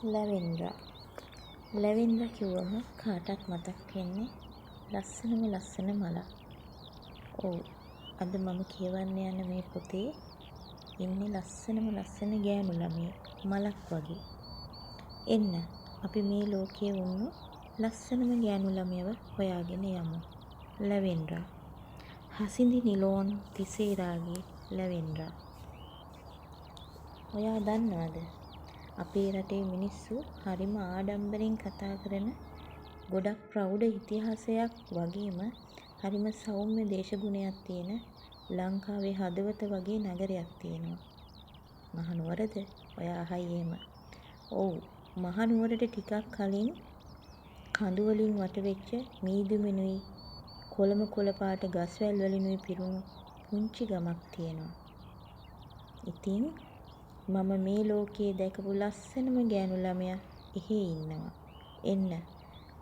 ලැවෙන්ඩ්‍රා. ලැවෙන්ඩ්‍රා කිව්වම කාටත් මතක් වෙන්නේ ලස්සනම ලස්සන මලක්. ඔව්. අද මම කියවන්න යන මේ පොතේ ඉන්නේ ලස්සනම ලස්සන ගෑනු ළමයෙක් මලක් වගේ. එන්න අපි මේ ලෝකයේ වුණු ලස්සනම ගෑනු ළමයව හොයාගෙන යමු. ලැවෙන්ඩ්‍රා. හසිඳි නිලෝන් තිසේරාගේ ලැවෙන්ඩ්‍රා. ඔයා දන්නවද? අපේ රටේ මිනිස්සු හරිම ආඩම්බරෙන් කතා කරන ගොඩක් ප්‍රෞඩ ඉතිහාසයක් වගේම හරිම සෞම්‍ය දේශගුණයක් තියෙන ලංකාවේ හදවත වගේ නගරයක් තියෙනවා. මහනුවරද? ඔයා අහයි එහෙම. ඔව්. මහනුවරට ටිකක් කලින් කඳු වලින් වටවෙච්ච මීදුමෙනුයි කොළම කොළ පාට ගස්වැල් වලිනුයි පිරුණු පුංචි ගමක් තියෙනවා. ඉතින් මම මේ ලෝකයේ දැකපු ලස්සනම ගෑනු ළමයා එහි ඉන්නවා. එන්න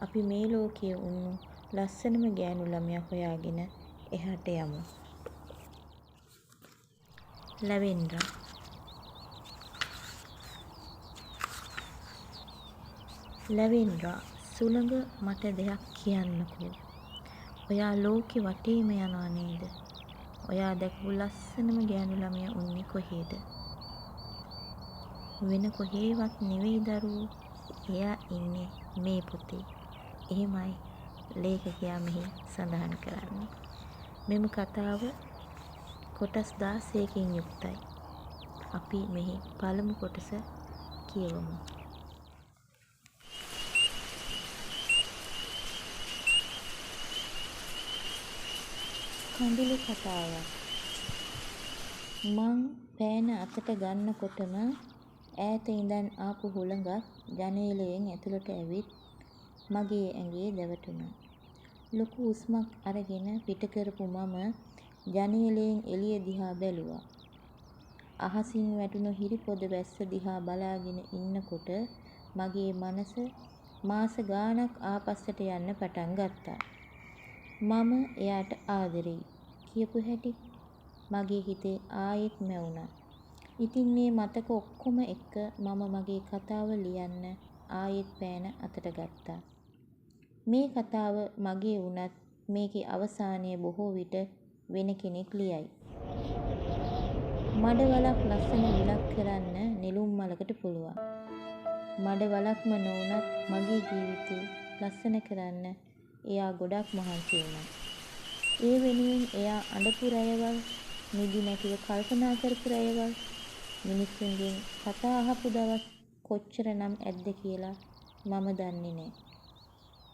අපි මේ ලෝකයේ වුණු ලස්සනම ගෑනු ළමයා හොයාගෙන එහාට යමු. ලැවෙන්ඩ්‍රා. ලැවෙන්ඩ්‍රා සුළඟ මට දෙයක් කියන්නකෝ. ඔයා ලෝකෙ වටේම යනවා නේද? ඔයා දැකපු ලස්සනම ගෑනු ළමයා උන්නේ කොහේද? වෙන කොහේවත් නෙවෙයි දරුවෝ. එයා ඉන්නේ මේ පොතේ. එහෙමයි ලේඛකයා මෙහි සඳහන් කරන්නේ. මෙම කතාව කොටස් 16කින් යුක්තයි. අපි මෙහි පළමු කොටස කියවමු. කඳුළු කතාවක්. මං පෑන අතට ගන්නකොටම ඈත ඉඳන් ආපු හුළඟක් ජනේලයෙන් ඇතුළට ඇවිත් මගේ ඇඟේ දැවටුණා. ලොකු හුස්මක් අරගෙන පිට කරපු මම ජනේලයෙන් එළිය දිහා බැලුවා. අහසින් වැටුණු හිරි පොද වැස්ස දිහා බලාගෙන ඉන්නකොට මගේ මනස මාස ගාණක් ආපස්සට යන්න පටන් ගත්තා. මම එයාට ආදරෙයි කියපු හැටි මගේ හිතේ ආයෙත් මැවුණා. ඉතින් මේ මතක ඔක්කොම එක්ක මම මගේ කතාව ලියන්න ආයෙත් පෑන අතට ගත්තා. මේ කතාව මගේ වුණත් මේකේ අවසානය බොහෝ විට වෙන කෙනෙක් ලියයි. මඩ වලක් ලස්සන විලක් කරන්න නෙළුම් මලකට පුළුවන්. මඩ වලක්ම නොවුනත් මගේ ජීවිතේ ලස්සන කරන්න එයා ගොඩක් මහන්සි වුණා. ඒ වෙනුවෙන් එයා අඬපු රැයවල්, නිදි නැතිව කල්පනා කරපු රැයවල්, මිනිස්සුන්ගෙන් කතා අහපු දවස් කොච්චරනම් ඇද්ද කියලා මම දන්නේ නෑ.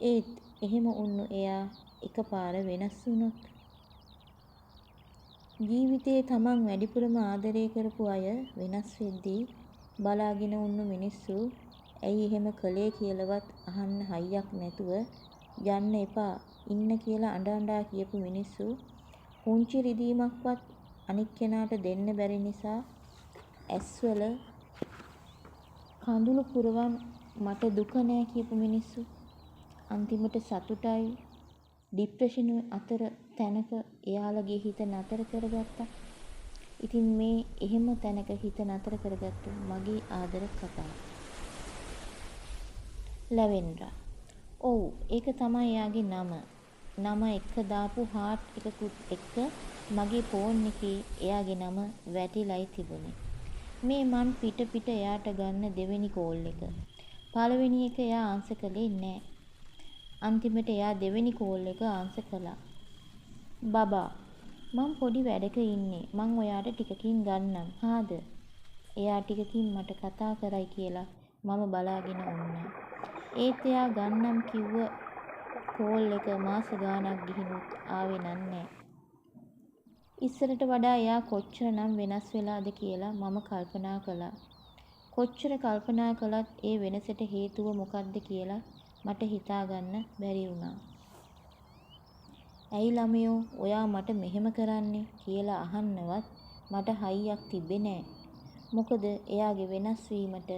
ඒත් එහෙම වුණු එයා එකපාර වෙනස් වුණොත් ජීවිතේ තමන් වැඩිපුරම ආදරය කරපු අය වෙනස් වෙද්දී බලාගෙන වුණු මිනිස්සු ඇයි එහෙම කළේ කියලාවත් අහන්න හයියක් නැතුව යන්න එපා ඉන්න කියලා අඬ අඬා කියපු මිනිස්සු පුංචි රිදීමක්වත් අනික් කෙනාට දෙන්න බැරි නිසා ඇස්වල කඳුළු පුරවන් මට දුක නෑ කියපු මිනිස්සු අන්තිමට සතුටයි ડિප්‍රෙෂන් අතර තැනක එයාලගේ හිත නතර කරගත්තා. ඉතින් මේ එහෙම තැනක හිත නතර කරගත්තු මගේ ආදර කතාව. ලැවෙන්ඩ්‍රා. ඔව් ඒක තමයි එයාගේ නම. නම එක්ක දාපු හાર્ට් එකකුත් එක්ක මගේ ෆෝන් එකේ එයාගේ නම වැටිලායි තිබුණේ. මේ මන් පිට එයාට ගන්න දෙවෙනි කෝල් එක. පළවෙනි එක එයා ආන්සර් කළේ නෑ. අන්තිමට එයා දෙවෙනි කෝල් එක ආන්සර් කළා. බබා මං පොඩි වැඩක ඉන්නේ. මං ඔයාට ටිකකින් ගන්නම්. හාද? එයා ටිකකින් මට කතා කරයි කියලා මම බලාගෙන වුණා. ඒත් එයා ගන්නම් කිව්ව කෝල් එක මාස ගාණක් ගිහිනුත් ආවේ නෑ. ඉස්සරට වඩා එයා කොච්චරනම් වෙනස් වෙලාද කියලා මම කල්පනා කළා. කොච්චර කල්පනා කළත් ඒ වෙනසට හේතුව මොකක්ද කියලා මට හිතාගන්න බැරි වුණා. ඇයි ළමයෝ ඔයා මට මෙහෙම කරන්නේ කියලා අහන්නවත් මට හයියක් තිබ්බේ නෑ. මොකද එයාගේ වෙනස් වීමට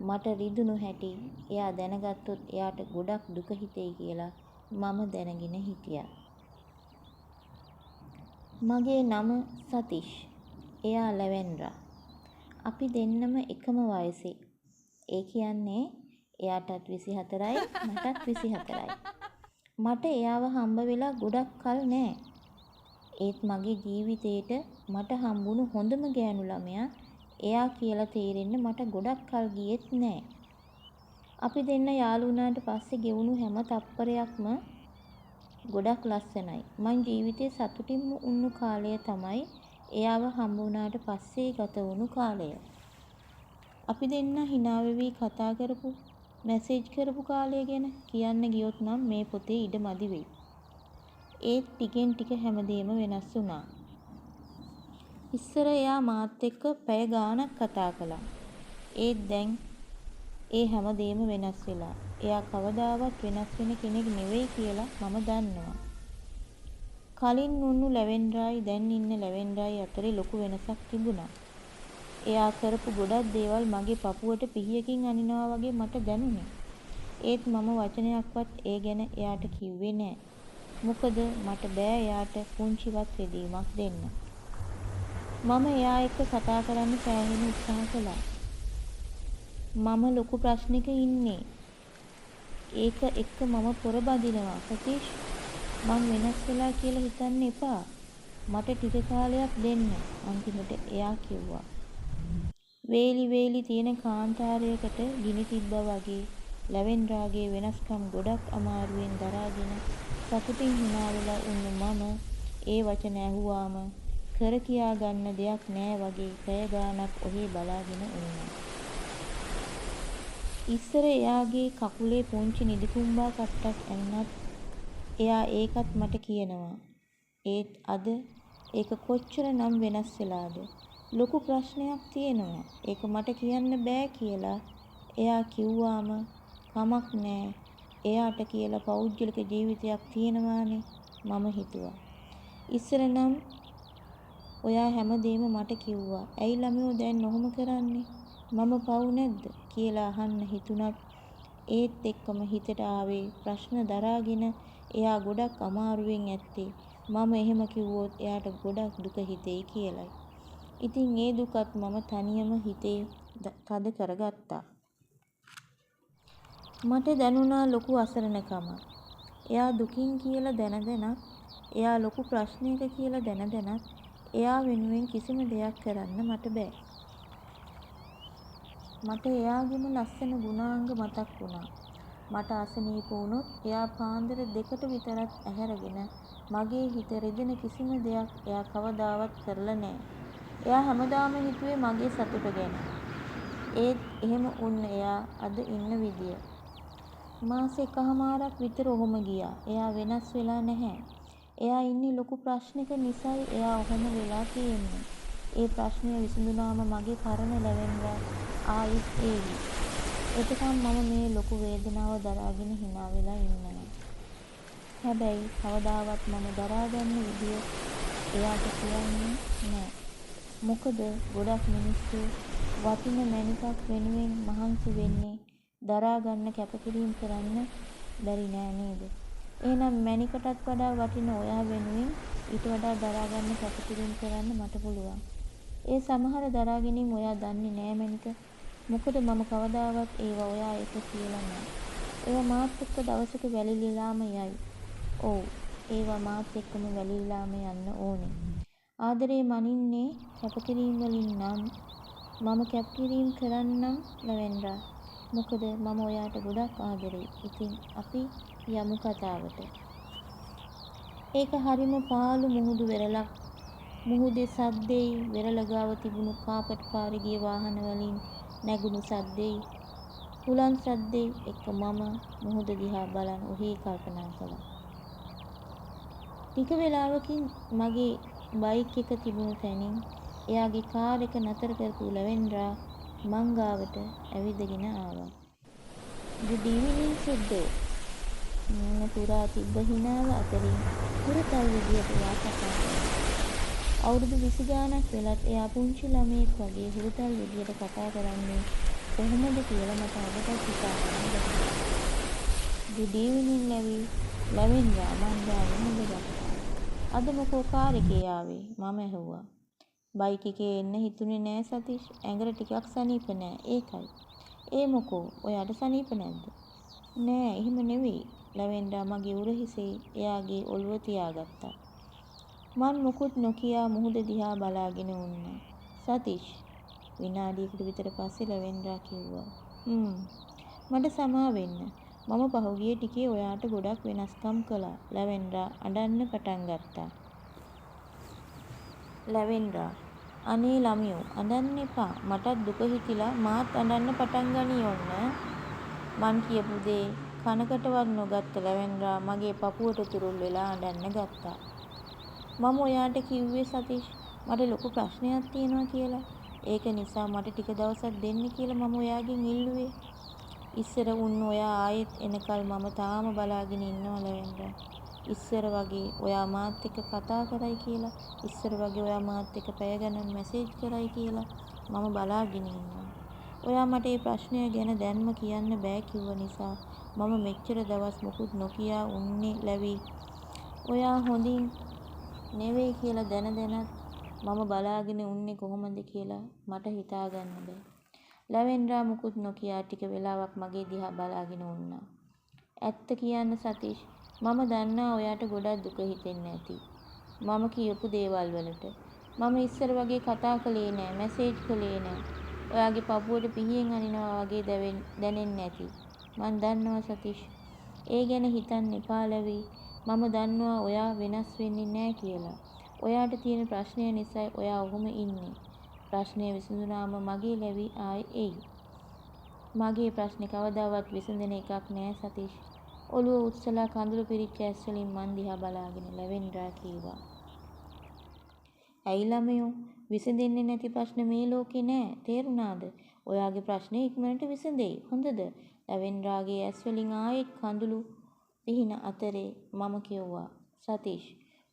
මට රිදුණු හැටි එයා දැනගත්තොත් එයාට ගොඩක් දුක හිතෙයි කියලා මම දැනගෙන හිටියා. මගේ නම සතිෂ්. එයා ලැවෙන්ඩ්‍රා. අපි දෙන්නම එකම වයසේ. ඒ කියන්නේ එයාටත් 24යි මටත් 24යි. මට එයාව හම්බ වෙලා ගොඩක් කල් නෑ. ඒත් මගේ ජීවිතේට මට හම්බුණු හොඳම ගෑනු ළමයා එයා කියලා තේරෙන්න මට ගොඩක් කල් ගියෙත් නෑ. අපි දෙන්න යාළු වුණාට පස්සේ ගෙවුණු හැම තප්පරයක්ම ගොඩක් ලස්සනයි. මං ජීවිතේ සතුටින්ම උන්නු කාලය තමයි එයාව හම්බ වුණාට පස්සේ ගත වුණු කාලය. අපි දෙන්න hina වෙවි කතා කරපු මැසේජ් කරපු කාලය ගැන කියන්න ගියොත් නම් මේ පොතේ ඉඩ මදි වෙයි. ඒත් ටිකෙන් ටික හැමදේම වෙනස් වුණා. ඉස්සර එයා මාත් එක්ක පැය ගාණක් කතා කළා. ඒත් දැන් ඒ හැමදේම වෙනස් වෙලා. එයා කවදාවත් වෙනස් වෙන කෙනෙක් නෙවෙයි කියලා මම දන්නවා. කලින් උන්නු ලැවෙන්ඩ්‍රායි දැන් ඉන්න ලැවෙන්ඩ්‍රායි අතරේ ලොකු වෙනසක් තිබුණා. එයා කරපු ගොඩක් දේවල් මගේ පපුවට පිහියකින් අනිනවා වගේ මට දැනුනේ. ඒත් මම වචනයක්වත් ඒ ගැන එයාට කිව්වේ නෑ. මොකද මට බෑ එයාට පුංචිවත් රිදීමක් දෙන්න. මම එයා එක්ක කතා කරන්න සෑහෙන උත්සාහ කළා. මම ලොකු ප්‍රශ්නෙක ඉන්නේ. ඒක එක්ක මම පොර බදිනවා. සතීෂ් මං වෙනස් වෙලා කියලා හිතන්න එපා. මට ටික කාලයක් දෙන්න. අන්තිමට එයා කිව්වා. වේලි වේලි තියෙන කාන්තාරයකට ගිනි තිබ්බා වගේ ලැවෙන්ඩ්‍රාගේ වෙනස්කම් ගොඩක් අමාරුවෙන් දරාගෙන සතුටින් hina වෙලා උන්න මම ඒ වචන ඇහුවාම කර කියා ගන්න දෙයක් නෑ වගේ පැය ගාණක් ඔහේ බලාගෙන උන්නා. ඉස්සර එයාගේ කකුලේ පුංචි නිදිකුම්බා කට්ටක් ඇන්නත් එයා ඒකත් මට කියනවා. ඒත් අද ඒක කොච්චර නම් වෙනස් වෙලාද? ලොකු ප්‍රශ්නයක් තියෙනවා. ඒක මට කියන්න බෑ කියලා එයා කිව්වාම කමක් නෑ. එයාට කියලා පෞද්ගලික ජීවිතයක් තියෙනවානේ මම හිතුවා. ඉස්සර නම් ඔයා හැමදේම මට කිව්වා. ඇයි ළමයෝ දැන් ඔහොම කරන්නේ? මම පව් නැද්ද කියලා අහන්න හිතුණත් ඒත් එක්කම හිතට ආවේ ප්‍රශ්න දරාගෙන එයා ගොඩක් අමාරුවෙන් ඇත්තේ. මම එහෙම කිව්වොත් එයාට ගොඩක් දුක හිතෙයි කියලයි. ඉතින් ඒ දුකත් මම තනියම හිතේ තද කරගත්තා. මට දැනුණා ලොකු අසරණකමක්. එයා දුකින් කියලා දැන එයා ලොකු ප්‍රශ්නයක කියලා දැන එයා වෙනුවෙන් කිසිම දෙයක් කරන්න මට බෑ. මට එයාගෙම ලස්සන ගුණාංග මතක් වුණා. මට අසනීප වුණොත් එයා පාන්දර 2ට විතරත් ඇහැරගෙන මගේ හිත රිදෙන කිසිම දෙයක් එයා කවදාවත් කරලා නෑ. එයා හැමදාම හිතුවේ මගේ සතුට ගැන. ඒත් එහෙම වුණ එයා අද ඉන්න විදිය. මාස එකහමාරක් විතර ඔහොම ගියා. එයා වෙනස් වෙලා නැහැ. එයා ඉන්නේ ලොකු ප්‍රශ්නක නිසායි එයා ඔහොම වෙලා තියෙන්නේ. ඒ ප්‍රශ්නය විසඳුනාම මගේ පරණ ලැවෙන්ඩ්‍රා ආයිත් ඒවි. එතකම් මම මේ ලොකු වේදනාව දරාගෙන hina වෙලා ඉන්නවා. හැබැයි කවදාවත් මම දරාගන්න විදිය එයාට කියන්නේ නෑ. මොකද ගොඩක් මිනිස්සු වටින මැණිකක් වෙනුවෙන් මහන්සි වෙන්නේ දරාගන්න කැපකිරීම කරන්න බැරි නෑ නේද? එහෙනම් මැණිකටත් වඩා වටින ඔයා වෙනුවෙන් ඊට වඩා දරාගන්න කැපකිරීම කරන්න මට පුළුවන්. ඒ සමහර දරා ගැනීම ඔයා දන්නේ නෑ මැණික. මොකද මම කවදාවත් ඒවා ඔයා එක කියලා නෑ. ඒවා මාත් එක්ක දවසක වැලිලිලාම යයි. ඔව් ඒවා මාත් එක්කම වැලිලිලාම යන්න ඕනේ. ආදරේ මනින්නේ කැපකිරීම වලින් නම් මම කැපකිරීම කරන්නම් ලැවෙන්ඩ්‍රා. මොකද මම ඔයාට ගොඩක් ආදරෙයි. ඉතින් අපි යමු කතාවට. ඒක හරිම පාළු මුහුදු වෙරළක්. මුහුදේ සද්දෙයි වෙරළ ගාව තිබුණු කාපට් පාරේ ගිය වාහන වලින් නැගුණු සද්දෙයි හුලං සද්දෙයි එක්ක මම මුහුද දිහා බලන් ඔහේ කල්පනා කළා. ටික වෙලාවකින් මගේ බයික් එක තිබුණු තැනින් එයාගේ කාර් එක නතර කරපු ලැවෙන්ඩ්‍රා මං ගාවට ඇවිදගෙන ආවා. "Good evening සුද්දෝ." මම පුරා තිබ්බ හිනාව අතරින් හුරතල් විදියට එයා කතා කළා. අවුරුදු 20 ගාණක් වෙලත් එයා පුංචි ළමයෙක් වගේ හුරතල් විදියට කතා කරන්නේ කොහොමද කියලා මට අදටත් හිතා ගන්න බැහැ. "Good evening ලැවෙන්ඩ්‍රා." මං ගාවේ හොඳගත්තා. "අද මොකෝ කාර් එකේ ආවේ?" මම ඇහුවා. "බයික් එකේ එන්න හිතුනේ නෑ සතීෂ්. ඇඟට ටිකක් සනීප නෑ ඒකයි." ඒ මොකෝ ඔයාට සනීප නැද්ද? නෑ එහෙම නෙවෙයි. ලැවෙන්ඩා මගේ උරහිසේ එයාගේ ඔළුව තියාගත්තා. මං මොකුත් නොකියා මුහුද දිහා බලාගෙන වුණා. සතීෂ් විනාඩියකට විතර පස්සේ ලැවෙන්ඩා කිව්වා. මට සමා වෙන්න. මම පහුගිය ටිකේ ඔයාට ගොඩක් වෙනස්කම් කළා. ලැවෙන්ඩා අඬන්න පටන් ගත්තා. ලැවෙන්ඩා අනේ ළමියෝ අඬන්න එපා. මටත් දුක හිතිලා මාත් අඬන්න පටන් ගනී ඔන්න. මං කියපු දේ කනකටවත් නොගත්ත ලැවෙන්ඩා මගේ පපුවට තුරුල් වෙලා අඬන්න ගත්තා. මම ඔයාට කිව්වේ සතීෂ් මට ලොකු ප්‍රශ්නයක් තියෙනවා කියලා. ඒක නිසා මට ටික දවසක් දෙන්න කියලා මම ඔයාගෙන් ඉල්ලුවේ. ඉස්සර උන් ඔයා ආයෙත් එනකල් මම තාම බලාගෙන ඉන්නවා ලැවෙන්ඩා. ඉස්සර වගේ ඔයා මාත් එක්ක කතා කරයි කියලා, ඉස්සර වගේ ඔයා මාත් එක්ක පැය ගණන් මැසේජ් කරයි කියලා මම බලාගෙන ඉන්නවා. ඔයා මට මේ ප්‍රශ්නය ගැන දැන්ම කියන්න බෑ කිව්ව නිසා මම මෙච්චර දවස් මොකුත් නොකියා උන්නේ ලැබි. ඔයා හොඳින් නෙවෙයි කියලා දැන දැනත් මම බලාගෙන උන්නේ කොහොමද කියලා මට හිතා ගන්න බෑ. ලැවෙන්ඩා මුකුත් නොකියා ටික වෙලාවක් මගේ දිහා බලාගෙන වුණා. ඇත්ත කියන්න සතීෂ් මම දන්නා ඔයාට ගොඩක් දුක හිතෙන්නේ නැති. මම කියපු දේවල් වලට. මම ඉස්සර වගේ කතා කළේ නෑ, මැසේජ් කළේ නෑ. ඔයාගේ පපුවට පිහියෙන් අනිනවා වගේ දැනෙන්නේ නැති. මං දන්නවා සතීෂ්. ඒ ගැන හිතන්න එපා ලැබි. මම දන්නවා ඔයා වෙනස් වෙන්නේ නෑ කියලා. ඔයාට තියෙන ප්‍රශ්නය නිසායි ඔයා ඔහොම ඉන්නේ. ප්‍රශ්නය විසඳුනාම මගේ ලැබි ආයේ එයි. මගේ ප්‍රශ්නේ කවදාවත් විසඳෙන එකක් නෑ සතීෂ්. ඔළුව උස්සලා කඳුළු පිරිච්ච ඇස් වලින් මන් දිහා බලාගෙන ලැවෙන්ඩා කීවා. ඇයි ළමයෝ විසඳෙන්නේ නැති ප්‍රශ්න මේ ලෝකේ නෑ තේරුණාද? ඔයාගේ ප්‍රශ්නේ ඉක්මනට විසඳෙයි. හොඳද? ලැවෙන්ඩාගේ ඇස් වලින් ආයෙත් කඳුළු පිහින අතරේ මම කිව්වා. සතීෂ්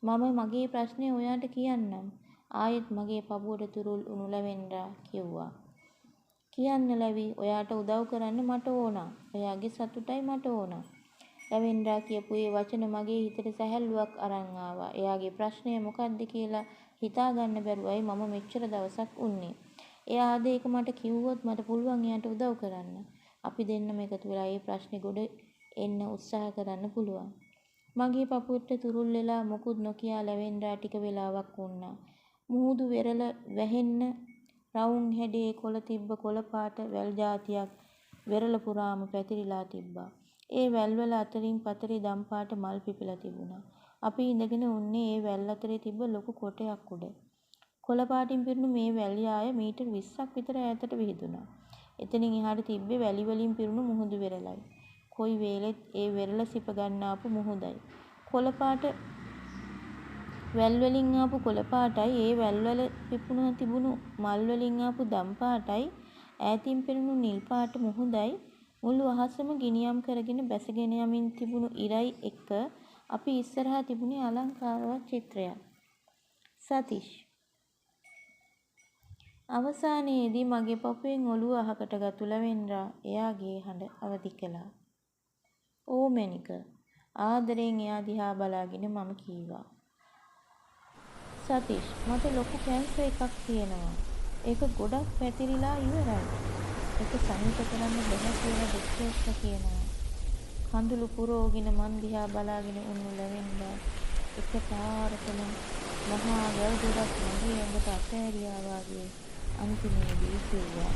මම මගේ ප්‍රශ්නේ ඔයාට කියන්නම්. ආයෙත් මගේ පපුවට තුරුල් උණු ලැවෙන්ඩා කිව්වා. කියන්න ලැබි ඔයාට උදව් කරන්න මට ඕන. ඔයාගේ සතුටයි මට ඕන. ලැවෙන්ඩා කියපු ඒ වචන මගේ හිතට සැහැල්ලුවක් අරන් ආවා. එයාගේ ප්‍රශ්නය මොකක්ද කියලා හිතා ගන්න බැරුවයි මම මෙච්චර දවසක් උන්නේ. එයා ආද ඒක මට කිව්වොත් මට පුළුවන් එයාට උදව් කරන්න. අපි දෙන්නම එකතු වෙලා මේ ප්‍රශ්නේ ගොඩ එන්න උත්සාහ කරන්න පුළුවන්. මගේ පපුවට තුරුල් වෙලා මොකුත් නොකියා ලැවෙන්ඩා ටික වෙලාවක් වුණා. මුහුදු වෙරළ වැහෙන්න රවුම් හැඩේ කොළ තිබ්බ කොළ පාට වැල් జాතියක් වෙරළ පුරාම පැතිරිලා තිබ්බා. ඒ වැල්වල අතරින් පතරේ දම් පාට මල් පිපිලා තිබුණා. අපි ඉඳගෙන උන්නේ ඒ වැල් අතරේ තිබ්බ ලොකු කොටයක් උඩ. කොළ පාටින් පිරුණු මේ වැල් යාය මීටර් 20ක් විතර ඈතට විහිදුණා. එතනින් එහාට තිබ්බේ වැලි වලින් පිරුණු මුහුදු වෙරළයි. කොයි වේලෙත් ඒ වෙරළ සිප ගන්න ආපු මුහුදයි. කොළ පාට වැල් වලින් ආපු කොළ පාටයි ඒ වැල්වල පිපුණා තිබුණු මල් වලින් ආපු දම් පාටයි ඈතින් පෙනුණු නිල් පාට මුහුදයි මුළු අහසම ගිනියම් කරගෙන බැසගෙන යමින් තිබුණු ඉරයි එක්ක අපි ඉස්සරහා තිබුණේ අලංකාරවත් චිත්‍රයක්. සතීෂ් අවසානයේදී මගේ පපුවෙන් ඔළුව අහකට ගතු ලැවෙන්ඩා එයාගේ හඬ අවදි කළා. ඕමැනික ආදරෙන් එයා දිහා බලාගෙන මම කීවා. සතීෂ් මට ලොකු කැන්සර් එකක් තියෙනවා. ඒක ගොඩක් පැතිරිලා ඉවරයි. ඒක සනීප කරන්න බැහැ කියලා ඩොක්ටර්ස්ලා කියනවා. කඳුළු පුරෝගෙන මන් දිහා බලාගෙන උන්නු ලැවෙන්ඩා එකපාරටම මහා වැල් ගොඩක් මගේ ඇඟට අතෑරියා වගේ අන්තිමේදී කිව්වා.